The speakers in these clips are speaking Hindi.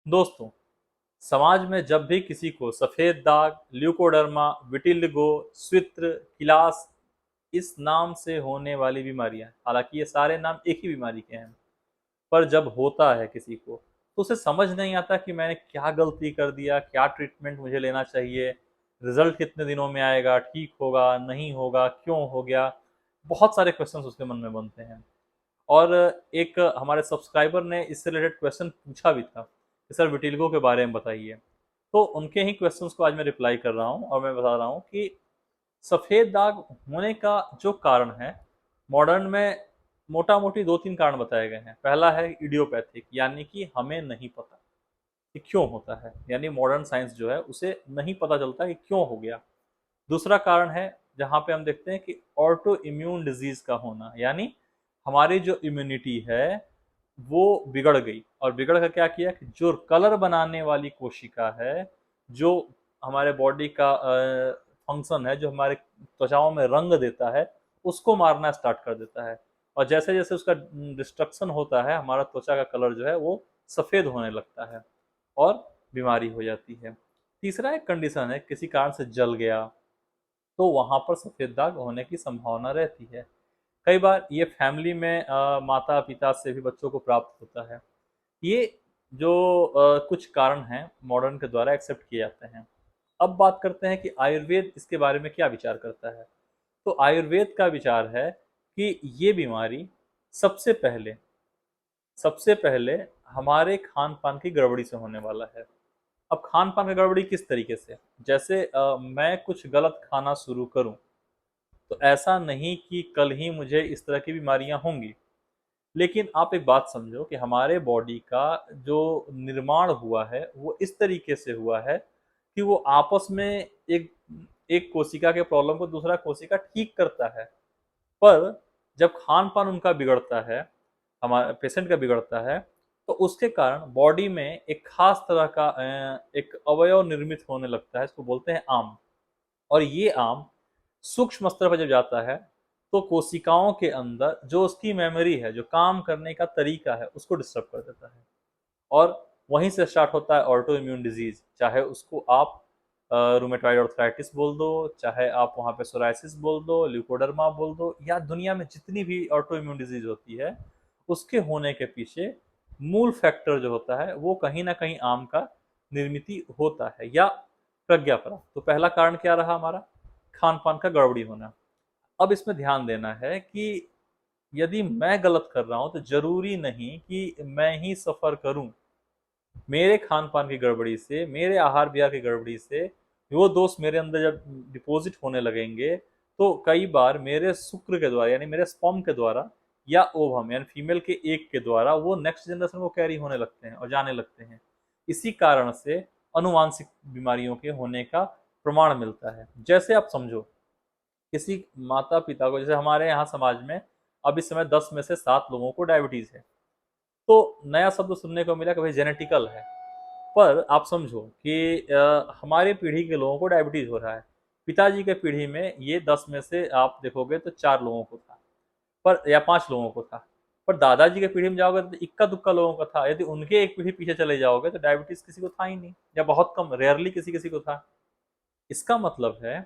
दोस्तों, समाज में जब भी किसी को सफेद दाग, ल्यूकोडर्मा, विटिलिगो, स्वित्र, किलास इस नाम से होने वाली बीमारियां, हालांकि ये सारे नाम एक ही बीमारी के हैं, पर जब होता है किसी को तो उसे समझ नहीं आता कि मैंने क्या गलती कर दिया, क्या ट्रीटमेंट मुझे लेना चाहिए, रिजल्ट कितने दिनों में आएगा, ठीक होगा नहीं होगा, क्यों हो गया। बहुत सारे क्वेश्चंस उसके मन में बनते हैं। और एक हमारे सब्सक्राइबर ने इससे रिलेटेड क्वेश्चन पूछा भी था कि सर विटिलिगो के बारे में बताइए। तो उनके ही क्वेश्चंस को आज मैं रिप्लाई कर रहा हूँ और मैं बता रहा हूँ कि सफ़ेद दाग होने का जो कारण है, मॉडर्न में मोटा मोटी दो तीन कारण बताए गए हैं। पहला है इडियोपैथिक, यानी कि हमें नहीं पता कि क्यों होता है, यानी मॉडर्न साइंस जो है उसे नहीं पता चलता कि क्यों हो गया। दूसरा कारण है जहाँ पे हम देखते हैं कि ऑटो इम्यून डिजीज का होना, यानी हमारी जो इम्यूनिटी है वो बिगड़ गई, और बिगड़ कर क्या किया कि जो कलर बनाने वाली कोशिका है, जो हमारे बॉडी का फंक्शन है, जो हमारे त्वचाओं में रंग देता है, उसको मारना स्टार्ट कर देता है। और जैसे जैसे उसका डिस्ट्रक्शन होता है, हमारा त्वचा का कलर जो है वो सफ़ेद होने लगता है और बीमारी हो जाती है। तीसरा एक कंडीशन है, किसी कारण से जल गया तो वहाँ पर सफ़ेद दाग होने की संभावना रहती है। कई बार ये फैमिली में माता पिता से भी बच्चों को प्राप्त होता है। ये जो कुछ कारण हैं मॉडर्न के द्वारा एक्सेप्ट किए जाते हैं। अब बात करते हैं कि आयुर्वेद इसके बारे में क्या विचार करता है। तो आयुर्वेद का विचार है कि ये बीमारी सबसे पहले सबसे पहले हमारे खान पान की गड़बड़ी से होने वाला है। अब खान पान की गड़बड़ी किस तरीके से, जैसे मैं कुछ गलत खाना शुरू करूं तो ऐसा नहीं कि कल ही मुझे इस तरह की बीमारियां होंगी। लेकिन आप एक बात समझो कि हमारे बॉडी का जो निर्माण हुआ है वो इस तरीके से हुआ है कि वो आपस में एक एक कोशिका के प्रॉब्लम को दूसरा कोशिका ठीक करता है। पर जब खान पान उनका बिगड़ता है, हमारे पेशेंट का बिगड़ता है, तो उसके कारण बॉडी में एक खास तरह का एक अवयव निर्मित होने लगता है, इसको बोलते हैं आम। और ये आम सूक्ष्म स्तर पर जब जाता है तो कोशिकाओं के अंदर जो उसकी मेमोरी है, जो काम करने का तरीका है, उसको डिस्टर्ब कर देता है। और वहीं से स्टार्ट होता है ऑटो इम्यून डिजीज, चाहे उसको आप रूमेटॉइड आर्थराइटिस बोल दो, चाहे आप वहाँ पे सोराइसिस बोल दो, ल्यूकोडर्मा बोल दो, या दुनिया में जितनी भी ऑटो इम्यून डिजीज होती है, उसके होने के पीछे मूल फैक्टर जो होता है वो कहीं ना कहीं आम का निर्मित होता है या प्रज्ञापना। तो पहला कारण क्या रहा हमारा, खान पान का गड़बड़ी होना। अब इसमें ध्यान देना है कि यदि मैं गलत कर रहा हूं तो जरूरी नहीं कि मैं ही सफर करूं। मेरे खान पान की गड़बड़ी से, मेरे आहार विहार की गड़बड़ी से वो दोष मेरे अंदर जब डिपॉजिट होने लगेंगे तो कई बार मेरे शुक्र के द्वारा, यानी मेरे स्पर्म के द्वारा, या ओवम यानी फीमेल के एक के द्वारा वो नेक्स्ट जनरेशन को कैरी होने लगते हैं और जाने लगते हैं। इसी कारण से अनुवांशिक बीमारियों के होने का प्रमाण मिलता है। जैसे आप समझो, किसी माता पिता को, जैसे हमारे यहाँ समाज में अब इस समय 10 में से 7 लोगों को डायबिटीज है, तो नया शब्द सुनने को मिला कि भाई जेनेटिकल है। पर आप समझो कि हमारे पीढ़ी के लोगों को डायबिटीज हो रहा है। पिताजी के पीढ़ी में ये 10 में से आप देखोगे तो 4 लोगों को था, पर या 5 लोगों को था। पर दादाजी के पीढ़ी में जाओगे तो इक्का दुक्का लोगों का था। यदि उनके एक पीढ़ी पीछे चले जाओगे तो डायबिटीज किसी को था ही नहीं, या बहुत कम, रेयरली किसी किसी को था। इसका मतलब है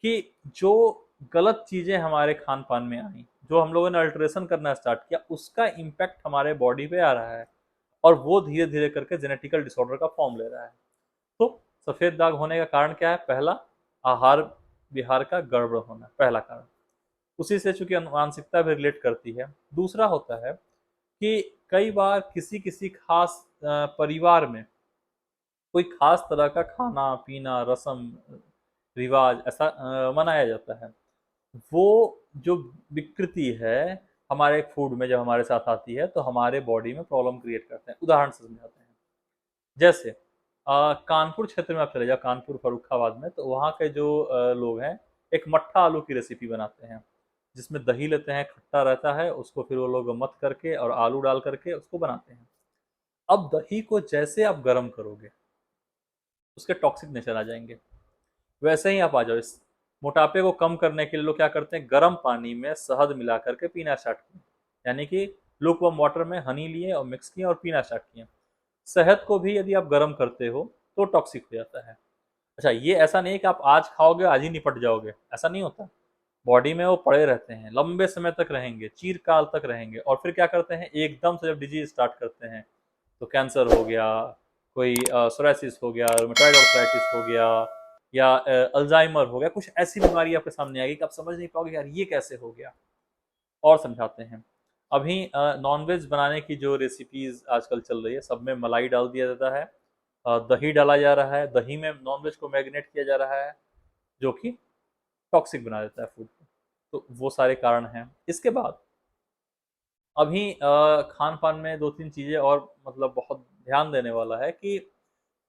कि जो गलत चीजें हमारे खान पान में आई, जो हम लोगों ने अल्ट्रेशन करना स्टार्ट किया, उसका इम्पैक्ट हमारे बॉडी पे आ रहा है, और वो धीरे धीरे करके जेनेटिकल डिसऑर्डर का फॉर्म ले रहा है। तो सफेद दाग होने का कारण क्या है, पहला आहार विहार का गड़बड़ होना, पहला कारण। उसी से चूंकि आनुवांशिकता भी रिलेट करती है। दूसरा होता है कि कई बार किसी किसी खास परिवार में कोई खास तरह का खाना पीना, रस्म रिवाज ऐसा मनाया जाता है। वो जो विकृति है हमारे फूड में जब हमारे साथ आती है तो हमारे बॉडी में प्रॉब्लम क्रिएट करते हैं। उदाहरण से समझाते हैं, जैसे कानपुर क्षेत्र में आप चले जाओ, कानपुर फरुखाबाद में, तो वहाँ के जो लोग हैं एक मट्ठा आलू की रेसिपी बनाते हैं, जिसमें दही लेते हैं, खट्टा रहता है, उसको फिर वो लोग मथ करके और आलू डाल करके उसको बनाते हैं। अब दही को जैसे आप गर्म करोगे उसके टॉक्सिक नेचर आ जाएंगे। वैसे ही आप आ जाओ, इस मोटापे को कम करने के लिए लोग क्या करते हैं, गर्म पानी में शहद मिला करके पीना स्टार्ट किया, यानी कि लुक वार्म वाटर में हनी लिए और मिक्स किए और पीना स्टार्ट किए। शहद को भी यदि आप गर्म करते हो तो टॉक्सिक हो जाता है। अच्छा, ये ऐसा नहीं है कि आप आज खाओगे आज ही निपट जाओगे, ऐसा नहीं होता। बॉडी में वो पड़े रहते हैं, लंबे समय तक रहेंगे, चीरकाल तक रहेंगे, और फिर क्या करते हैं, एकदम से जब डिजीज स्टार्ट करते हैं तो कैंसर हो गया, कोई सोरासिस हो गया, रूमेटॉइड आर्थराइटिस हो गया, या अल्जाइमर हो गया, कुछ ऐसी बीमारी आपके सामने आएगी कि आप समझ नहीं पाओगे यार ये कैसे हो गया। और समझाते हैं। अभी नॉनवेज बनाने की जो रेसिपीज आजकल चल रही है, सब में मलाई डाल दिया जाता है, दही डाला जा रहा है, दही में नॉनवेज को मैरिनेट किया जा रहा है, जो कि टॉक्सिक बना देता है फूड को। तो वो सारे कारण हैं। इसके बाद अभी खान पान में दो तीन चीज़ें और मतलब बहुत ध्यान देने वाला है कि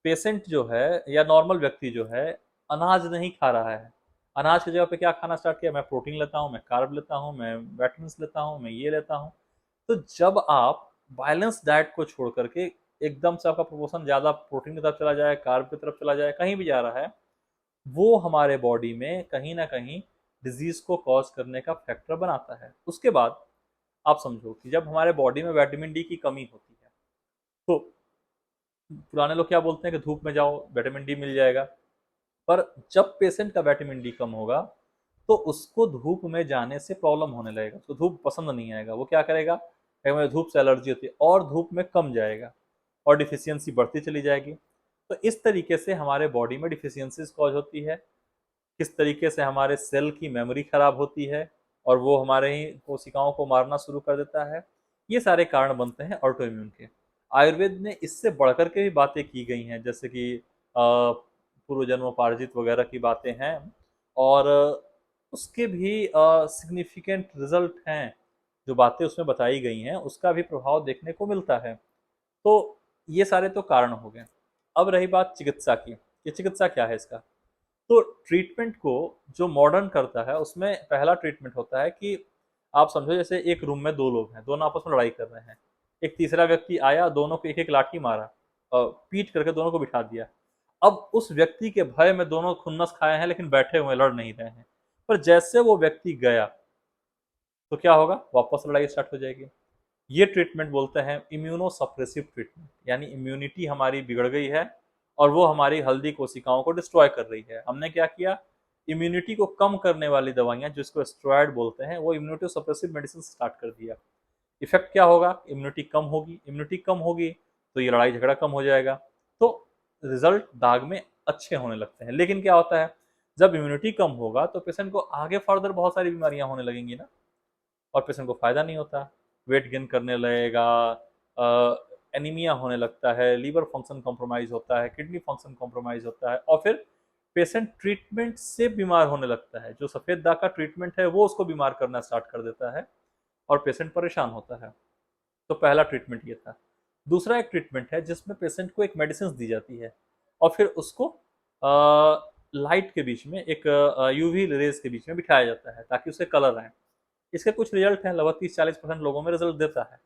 पेशेंट जो है या नॉर्मल व्यक्ति जो है अनाज नहीं खा रहा है। अनाज की जगह पे क्या खाना स्टार्ट किया, मैं प्रोटीन लेता हूँ, मैं कार्ब लेता हूँ, मैं विटामिन्स लेता हूँ, मैं ये लेता हूँ। तो जब आप बैलेंस डाइट को छोड़ करके एकदम से आपका प्रोपोर्शन ज़्यादा प्रोटीन की तरफ चला जाए, कार्ब की तरफ चला जाए, कहीं भी जा रहा है, वो हमारे बॉडी में कहीं ना कहीं डिजीज को कॉज करने का फैक्टर बनाता है। उसके बाद आप समझो कि जब हमारे बॉडी में विटामिन डी की कमी होती है तो पुराने लोग क्या बोलते हैं कि धूप में जाओ विटामिन डी मिल जाएगा। पर जब पेशेंट का विटामिन डी कम होगा तो उसको धूप में जाने से प्रॉब्लम होने लगेगा, उसको धूप पसंद नहीं आएगा। वो क्या करेगा, कहीं मुझे धूप से एलर्जी होती है, और धूप में कम जाएगा और डिफिशियंसी बढ़ती चली जाएगी। तो इस तरीके से हमारे बॉडी में डिफिशियंसीज कॉज होती है। किस तरीके से हमारे सेल की मेमोरी खराब होती है और वो हमारे ही कोशिकाओं को मारना शुरू कर देता है। ये सारे कारण बनते हैं ऑटो इम्यून के। आयुर्वेद में इससे बढ़कर के भी बातें की गई हैं, जैसे कि पूर्व जन्मोपार्जित वगैरह की बातें हैं, और उसके भी सिग्निफिकेंट रिजल्ट हैं। जो बातें उसमें बताई गई हैं उसका भी प्रभाव देखने को मिलता है। तो ये सारे तो कारण हो गए। अब रही बात चिकित्सा की, ये चिकित्सा क्या है इसका। तो ट्रीटमेंट को जो मॉडर्न करता है उसमें पहला ट्रीटमेंट होता है कि आप समझो जैसे एक रूम में दो लोग हैं, दोनों आपस में लड़ाई कर रहे हैं। एक तीसरा व्यक्ति आया, दोनों को एक एक लाठी मारा और पीट करके दोनों को बिठा दिया। अब उस व्यक्ति के भय में दोनों खुन्नस खाए हैं लेकिन बैठे हुए लड़ नहीं रहे हैं। पर जैसे वो व्यक्ति गया तो क्या होगा, वापस लड़ाई स्टार्ट हो जाएगी। ये ट्रीटमेंट बोलते हैं इम्यूनो सप्रेसिव ट्रीटमेंट, यानी इम्यूनिटी हमारी बिगड़ गई है और वो हमारी हल्दी कोशिकाओं को डिस्ट्रॉय कर रही है। हमने क्या किया, इम्यूनिटी को कम करने वाली दवाइयां जिसको स्टेरॉइड बोलते हैं, वो इम्यूनिटी सप्रेसिव मेडिसिन स्टार्ट कर दिया। इफेक्ट क्या होगा, इम्यूनिटी कम होगी, इम्यूनिटी कम होगी तो ये लड़ाई झगड़ा कम हो जाएगा। तो रिजल्ट दाग में अच्छे होने लगते हैं। लेकिन क्या होता है, जब इम्यूनिटी कम होगा तो पेशेंट को आगे फर्दर बहुत सारी बीमारियां होने लगेंगी ना, और पेशेंट को फायदा नहीं होता। वेट गेन करने लगेगा, एनीमिया होने लगता है, लीवर फंक्शन कॉम्प्रोमाइज होता है, किडनी फंक्शन कॉम्प्रोमाइज होता है, और फिर पेशेंट ट्रीटमेंट से बीमार होने लगता है। जो सफेद दाग का ट्रीटमेंट है वो उसको बीमार करना स्टार्ट कर देता है और पेशेंट परेशान होता है। तो पहला ट्रीटमेंट ये था। दूसरा एक ट्रीटमेंट है जिसमें पेशेंट को एक मेडिसिन दी जाती है और फिर उसको लाइट के बीच में, एक यूवी रेज के बीच में बिठाया जाता है ताकि उसे कलर आए। इसके कुछ रिजल्ट हैं, लगभग 30-40% लोगों में रिजल्ट देता है,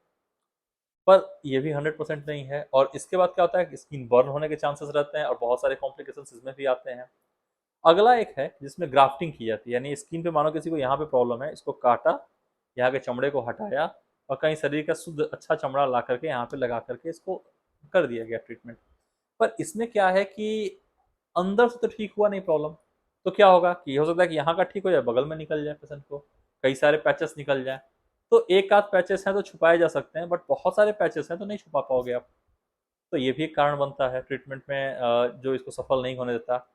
पर ये भी 100% नहीं है। और इसके बाद क्या होता है, स्किन बर्न होने के चांसेस रहते हैं और बहुत सारे कॉम्प्लिकेशन इसमें भी आते हैं। अगला एक है जिसमें ग्राफ्टिंग की जाती है, यानी स्किन पे मानो किसी को यहाँ पे प्रॉब्लम है, इसको काटा, यहाँ के चमड़े को हटाया और कहीं शरीर का शुद्ध अच्छा चमड़ा ला करके यहाँ पे लगा करके इसको कर दिया गया ट्रीटमेंट। पर इसमें क्या है कि अंदर से तो ठीक हुआ नहीं प्रॉब्लम। तो क्या होगा कि हो सकता है कि यहाँ का ठीक हो जाए, बगल में निकल जाए पेशेंट को, कई सारे पैचेस निकल जाए। तो एक आध पैचेस हैं तो छुपाए जा सकते हैं, बट बहुत सारे पैचेस हैं तो नहीं छुपा पाओगे आप। तो ये भी एक कारण बनता है ट्रीटमेंट में, जो इसको सफल नहीं होने देता।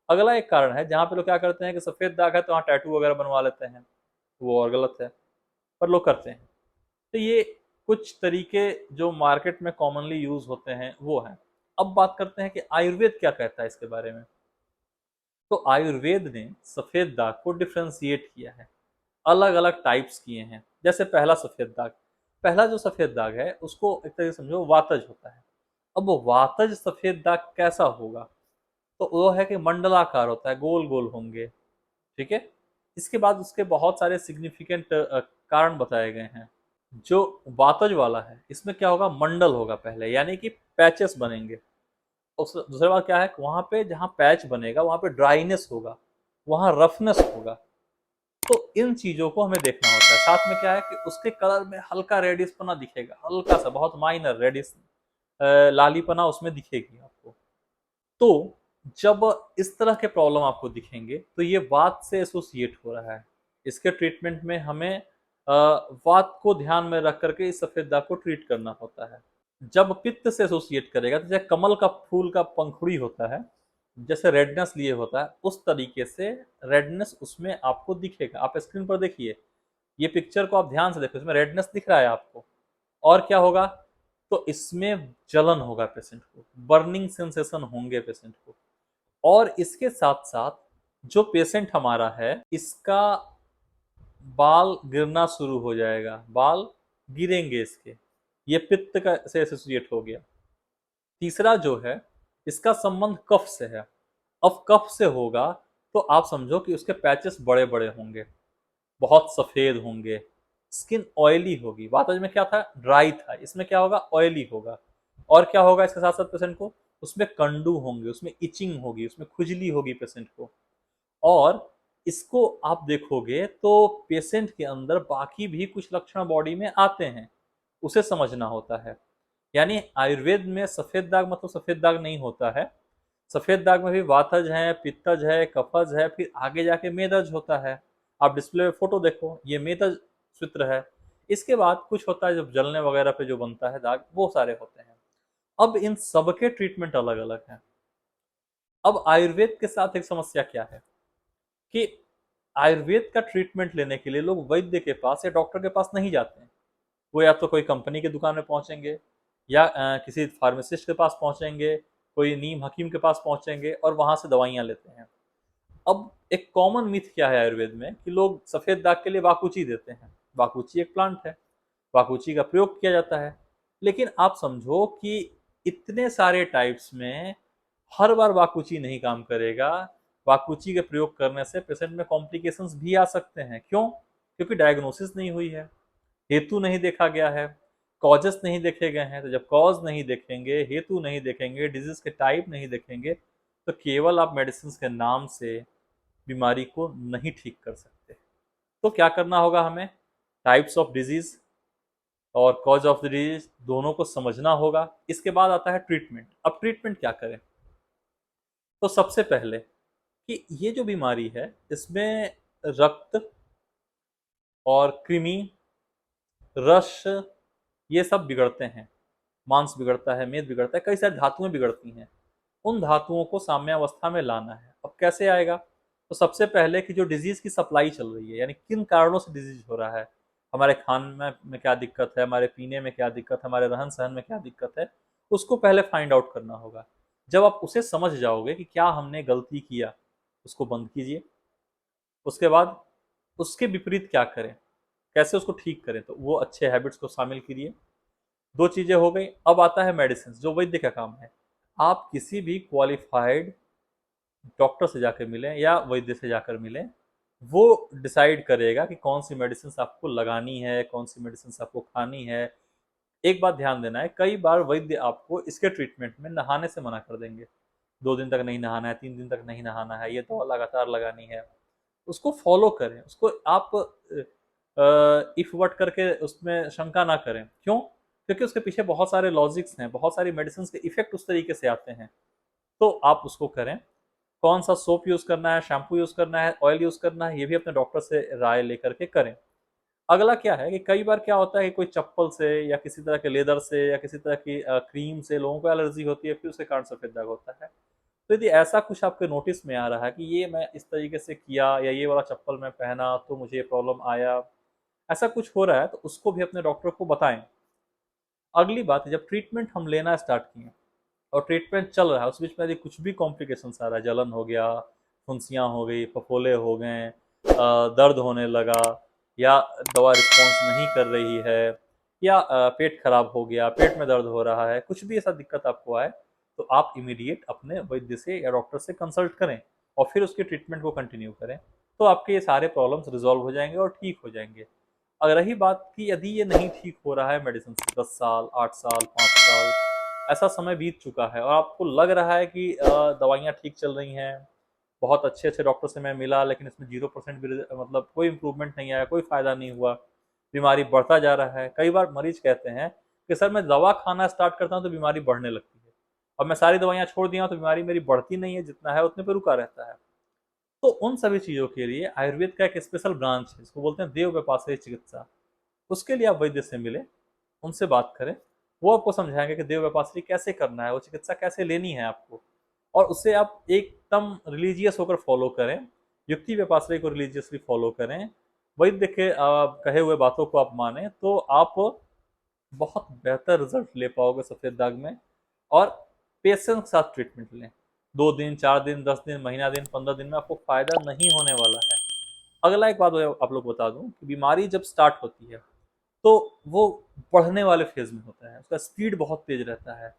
अगला एक कारण है जहाँ पे लोग क्या करते हैं कि सफ़ेद दाग है तो वहाँ टैटू वगैरह बनवा लेते हैं, वो और गलत है, पर लोग करते हैं। तो ये कुछ तरीके जो मार्केट में कॉमनली यूज होते हैं वो हैं। अब बात करते हैं कि आयुर्वेद क्या कहता है इसके बारे में। तो आयुर्वेद ने सफ़ेद दाग को डिफ्रेंशिएट किया है, अलग अलग टाइप्स किए हैं। जैसे पहला सफ़ेद दाग, पहला जो सफ़ेद दाग है उसको एक तरीके से समझो वातज होता है। अब वो वातज सफ़ेद दाग कैसा होगा, तो वो है कि मंडलाकार होता है, गोल गोल होंगे। ठीक है। इसके बाद उसके बहुत सारे सिग्निफिकेंट कारण बताए गए हैं। जो वातज वाला है इसमें क्या होगा, मंडल होगा पहले, यानी कि पैचेस बनेंगे। उस दूसरी बात क्या है, वहां पे जहाँ पैच बनेगा वहां पे ड्राइनेस होगा, वहां रफनेस होगा। तो इन चीजों को हमें देखना होता है। साथ में क्या है कि उसके कलर में हल्का रेडिस पना दिखेगा, हल्का सा, बहुत माइनर रेडिस, लालीपना उसमें दिखेगी आपको। तो जब इस तरह के प्रॉब्लम आपको दिखेंगे तो ये वात से एसोसिएट हो रहा है। इसके ट्रीटमेंट में हमें वात को ध्यान में रख करके इस सफेद दाग को ट्रीट करना होता है। जब पित्त से एसोसिएट करेगा तो जैसे कमल का फूल का पंखुड़ी होता है, जैसे रेडनेस लिए होता है, उस तरीके से रेडनेस उसमें आपको दिखेगा। आप स्क्रीन पर देखिए, ये पिक्चर को आप ध्यान से देखो, इसमें रेडनेस दिख रहा है आपको। और क्या होगा, तो इसमें जलन होगा पेशेंट को, बर्निंग सेंसेशन होंगे पेशेंट को। और इसके साथ साथ जो पेशेंट हमारा है, इसका बाल गिरना शुरू हो जाएगा, बाल गिरेंगे इसके, ये पित्त का से एसोसिएट हो गया। तीसरा जो है, इसका संबंध कफ से है। अब कफ से होगा तो आप समझो कि उसके पैचेस बड़े बड़े होंगे, बहुत सफेद होंगे, स्किन ऑयली होगी। वातज में क्या था, ड्राई था, इसमें क्या होगा, ऑयली होगा। और क्या होगा इसके साथ साथ पेशेंट को, उसमें कंडू होंगे, उसमें इचिंग होगी, उसमें खुजली होगी पेशेंट को। और इसको आप देखोगे तो पेशेंट के अंदर बाकी भी कुछ लक्षण बॉडी में आते हैं, उसे समझना होता है। यानी आयुर्वेद में सफेद दाग मतलब सफेद दाग नहीं होता है। सफेद दाग में भी वातज है, पित्तज है, कफज है, फिर आगे जाके मेदज होता है। आप डिस्प्ले में फोटो देखो, ये मेदज सूत्र है। इसके बाद कुछ होता है जब जलने वगैरह पे जो बनता है दाग, वो सारे होते हैं। अब इन सबके ट्रीटमेंट अलग अलग हैं। अब आयुर्वेद के साथ एक समस्या क्या है कि आयुर्वेद का ट्रीटमेंट लेने के लिए लोग वैद्य के पास या डॉक्टर के पास नहीं जाते हैं। वो या तो कोई कंपनी की दुकान में पहुंचेंगे, या किसी फार्मासिस्ट के पास पहुंचेंगे, कोई नीम हकीम के पास पहुंचेंगे और वहां से दवाइयां लेते हैं। अब एक कॉमन मिथ क्या है आयुर्वेद में कि लोग सफेद दाग के लिए वाकुची देते हैं। वाकुची एक प्लांट है, वाकुची का प्रयोग किया जाता है। लेकिन आप समझो कि इतने सारे टाइप्स में हर बार वाकुची नहीं काम करेगा। वाकुची के प्रयोग करने से पेशेंट में कॉम्प्लिकेशंस भी आ सकते हैं। क्यों? क्योंकि डायग्नोसिस नहीं हुई है, हेतु नहीं देखा गया है, कॉजेस नहीं देखे गए हैं। तो जब कॉज नहीं देखेंगे, हेतु नहीं देखेंगे, डिजीज के टाइप नहीं देखेंगे, तो केवल आप मेडिसिन के नाम से बीमारी को नहीं ठीक कर सकते। तो क्या करना होगा हमें, टाइप्स ऑफ डिजीज और कॉज ऑफ द डिजीज दोनों को समझना होगा। इसके बाद आता है ट्रीटमेंट। अब ट्रीटमेंट क्या करें, तो सबसे पहले कि ये जो बीमारी है इसमें रक्त और कृमि, रस, ये सब बिगड़ते हैं। मांस बिगड़ता है, मेद बिगड़ता है, कई सारी धातुएं बिगड़ती हैं। उन धातुओं को साम्यावस्था में लाना है। अब कैसे आएगा, तो सबसे पहले कि जो डिजीज की सप्लाई चल रही है, यानी किन कारणों से डिजीज हो रहा है, हमारे खान में क्या दिक्कत है, हमारे पीने में क्या दिक्कत है, हमारे रहन सहन में क्या दिक्कत है, उसको पहले फाइंड आउट करना होगा। जब आप उसे समझ जाओगे कि क्या हमने गलती किया, उसको बंद कीजिए। उसके बाद उसके विपरीत क्या करें, कैसे उसको ठीक करें, तो वो अच्छे हैबिट्स को शामिल कीजिए। दो चीजें हो गई। अब आता है मेडिसिन, जो वैद्य का काम है। आप किसी भी क्वालिफाइड डॉक्टर से जाकर मिलें या वैद्य से जाकर मिलें, वो डिसाइड करेगा कि कौन सी मेडिसिन आपको लगानी है, कौन सी मेडिसिन आपको खानी है। एक बात ध्यान देना है, कई बार वैद्य आपको इसके ट्रीटमेंट में नहाने से मना कर देंगे। 2 दिन तक नहीं नहाना है, 3 दिन तक नहीं नहाना है, ये दवा लगातार लगानी है। उसको फॉलो करें, उसको आप इफ वट करके उसमें शंका ना करें। क्यों? क्योंकि उसके पीछे बहुत सारे लॉजिक्स हैं, बहुत सारी मेडिसिन के इफेक्ट उस तरीके से आते हैं। तो आप उसको करें। कौन सा सोप यूज करना है, शैम्पू यूज करना है, ऑयल यूज करना है, ये भी अपने डॉक्टर से राय लेकर के करें। अगला क्या है कि कई बार क्या होता है कि कोई चप्पल से या किसी तरह के लेदर से या किसी तरह की क्रीम से लोगों को एलर्जी होती है, फिर उसके कारण सफेद दाग होता है। तो यदि ऐसा कुछ आपके नोटिस में आ रहा है कि ये मैं इस तरीके से किया या ये वाला चप्पल मैं पहना तो मुझे ये प्रॉब्लम आया, ऐसा कुछ हो रहा है, तो उसको भी अपने डॉक्टर को बताएं। अगली बात, जब ट्रीटमेंट हम लेना स्टार्ट किए और ट्रीटमेंट चल रहा है, उस बीच में यदि कुछ भी कॉम्प्लिकेशन आ रहा है, जलन हो गया, फुंसियाँ हो गई, फफोले हो गए, दर्द होने लगा, या दवा रिस्पॉन्स नहीं कर रही है, या पेट खराब हो गया, पेट में दर्द हो रहा है, कुछ भी ऐसा दिक्कत आपको आए, तो आप इमीडिएट अपने वैद्य से या डॉक्टर से कंसल्ट करें और फिर उसके ट्रीटमेंट को कंटिन्यू करें। तो आपके ये सारे प्रॉब्लम्स रिजॉल्व हो जाएंगे और ठीक हो जाएंगे। अगर रही बात कि यदि ये नहीं ठीक हो रहा है मेडिसिन से, 10 साल, 8 साल, 5 साल ऐसा समय बीत चुका है और आपको लग रहा है कि दवाइयाँ ठीक चल रही हैं, बहुत अच्छे अच्छे डॉक्टर से मैं मिला लेकिन इसमें 0% भी मतलब कोई इम्प्रूवमेंट नहीं आया, कोई फायदा नहीं हुआ, बीमारी बढ़ता जा रहा है। कई बार मरीज कहते हैं कि सर मैं दवा खाना स्टार्ट करता हूँ तो बीमारी बढ़ने लगती है, और मैं सारी दवाइयाँ छोड़ दिया हूँ तो बीमारी मेरी बढ़ती नहीं है, जितना है उतने पे रुका रहता है। तो उन सभी चीज़ों के लिए आयुर्वेद का एक स्पेशल ब्रांच है, जिसको बोलते हैं देव व्यापाश्रय चिकित्सा। उसके लिए आप वैद्य से मिले, उनसे बात करें, वो आपको समझाएंगे कि देव व्यापाश्री कैसे करना है, वो चिकित्सा कैसे लेनी है आपको, और उसे आप एकदम रिलीजियस होकर फॉलो करें, युक्ति व्यापाश्रय को रिलीजियसली फॉलो करें, वैद्य के कहे हुए बातों को आप माने, तो आप बहुत बेहतर रिजल्ट ले पाओगे सफ़ेद दाग में। और पेशेंस के साथ ट्रीटमेंट लें, 2 दिन 4 दिन 10 दिन महीना दिन 15 दिन में आपको फायदा नहीं होने वाला है। अगला एक बात आप लोग बता दूं कि बीमारी जब स्टार्ट होती है तो वो बढ़ने वाले फेज में होता है, उसका स्पीड बहुत तेज रहता है।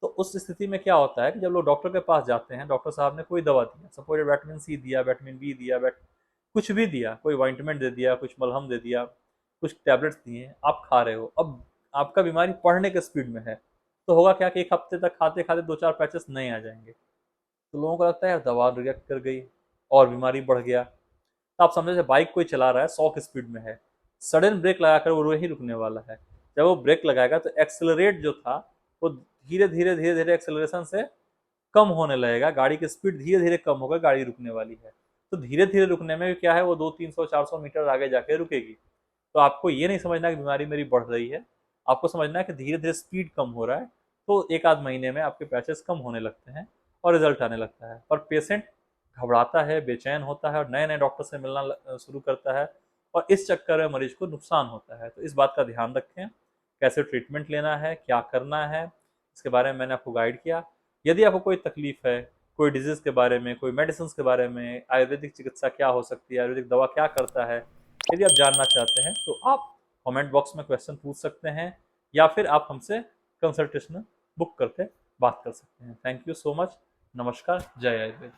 तो उस स्थिति में क्या होता है कि जब लोग डॉक्टर के पास जाते हैं, डॉक्टर साहब ने कोई दवा दिया, सपोज विटामिन सी दिया, विटामिन बी दिया, कुछ भी दिया, कोई ऑइंटमेंट दे दिया, कुछ मलहम दे दिया, कुछ टैबलेट्स दिए, आप खा रहे हो, अब आपका बीमारी बढ़ने के स्पीड में है, तो होगा क्या कि एक हफ्ते तक खाते खाते 2-4 पैचेस नहीं आ जाएंगे, तो लोगों को लगता है यार दवा रिएक्ट कर गई और बीमारी बढ़ गया। तो आप समझे बाइक कोई चला रहा है 100 की स्पीड में है, सडन ब्रेक लगाकर वो वहीं रुकने वाला है, जब वो ब्रेक लगाएगा तो एक्सेलरेट जो था वो धीरे धीरे धीरे धीरे एक्सेलरेशन से कम होने लगेगा, गाड़ी की स्पीड धीरे धीरे कम होकर गाड़ी रुकने वाली है। तो धीरे धीरे रुकने में क्या है, वो 200-300-400 मीटर आगे जाके रुकेगी। तो आपको ये नहीं समझना कि बीमारी मेरी बढ़ रही है, आपको समझना है कि धीरे धीरे स्पीड कम हो रहा है, तो 1 आध महीने में आपके पैचेस कम होने लगते हैं और रिजल्ट आने लगता है। पर पेशेंट घबराता है, बेचैन होता है और नए नए डॉक्टर से मिलना शुरू करता है, और इस चक्कर में मरीज को नुकसान होता है। तो इस बात का ध्यान रखें, कैसे ट्रीटमेंट लेना है, क्या करना है, इसके बारे में मैंने आपको गाइड किया। यदि आपको कोई तकलीफ है, कोई डिजीज के बारे में, कोई मेडिसिन के बारे में, आयुर्वेदिक चिकित्सा क्या हो सकती है, आयुर्वेदिक दवा क्या करता है, यदि आप जानना चाहते हैं तो आप कमेंट बॉक्स में क्वेश्चन पूछ सकते हैं, या फिर आप हमसे कंसल्टेशन बुक करके बात कर सकते हैं। Thank you so much. नमस्कार। जय आयुर्वेद।